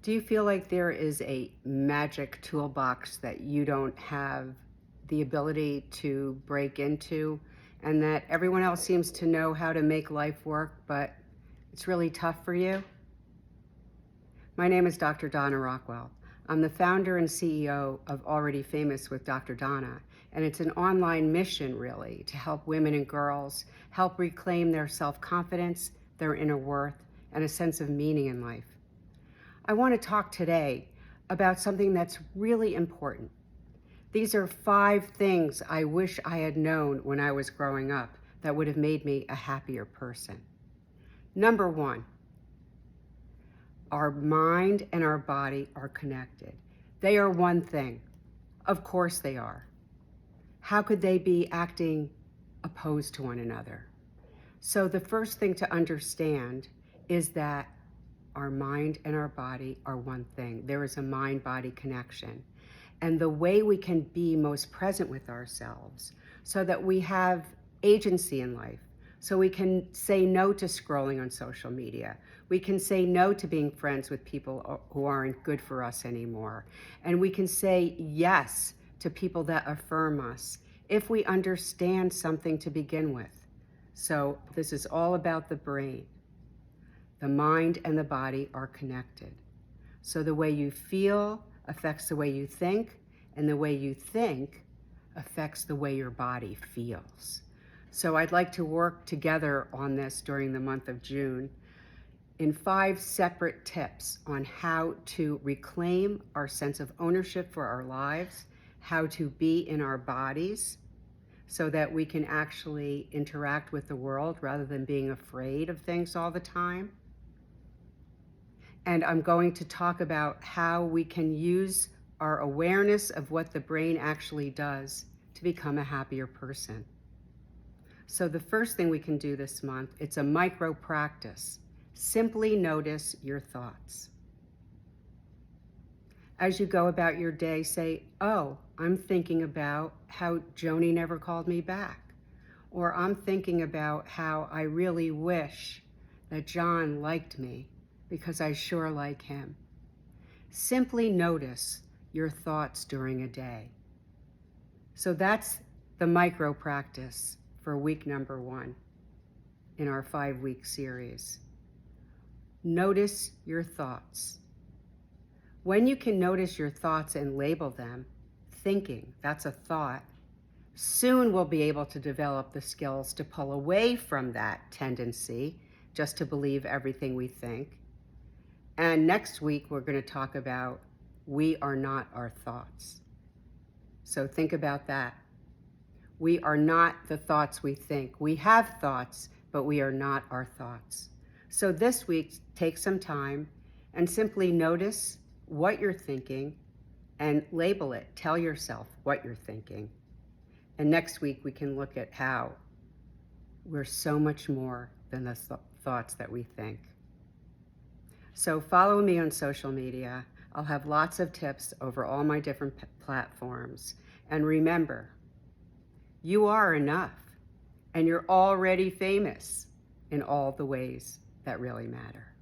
Do you feel like there is a magic toolbox that you don't have the ability to break into, and that everyone else seems to know how to make life work, but it's really tough for you? My name is Dr. Donna Rockwell. I'm the founder and CEO of Already Famous with Dr. Donna, and it's an online mission really to help women and girls help reclaim their self-confidence, their inner worth, and a sense of meaning in life. I want to talk today about something that's really important. These are 5 things I wish I had known when I was growing up that would have made me a happier person. Number 1, our mind and our body are connected. They are one thing. Of course they are. How could they be acting opposed to one another? So the first thing to understand is that our mind and our body are one thing. There is a mind-body connection. And the way we can be most present with ourselves so that we have agency in life, so we can say no to scrolling on social media. We can say no to being friends with people who aren't good for us anymore. And we can say yes to people that affirm us if we understand something to begin with. So this is all about the brain. The mind and the body are connected. So the way you feel affects the way you think, and the way you think affects the way your body feels. So I'd like to work together on this during the month of June in 5 separate tips on how to reclaim our sense of ownership for our lives, how to be in our bodies so that we can actually interact with the world rather than being afraid of things all the time. And I'm going to talk about how we can use our awareness of what the brain actually does to become a happier person. So the first thing we can do this month, it's a micro practice. Simply notice your thoughts. As you go about your day, say, oh, I'm thinking about how Joni never called me back. Or I'm thinking about how I really wish that John liked me because I sure like him. Simply notice your thoughts during a day. So that's the micro practice for week number 1 in our 5-week series. Notice your thoughts. When you can notice your thoughts and label them, thinking, that's a thought, soon we'll be able to develop the skills to pull away from that tendency just to believe everything we think. And next week, we're going to talk about we are not our thoughts. So think about that. We are not the thoughts we think. We have thoughts, but we are not our thoughts. So this week, take some time and simply notice what you're thinking and label it. Tell yourself what you're thinking. And next week, we can look at how we're so much more than the thoughts that we think. So follow me on social media. I'll have lots of tips over all my different platforms. And remember, you are enough, and you're already famous in all the ways that really matter.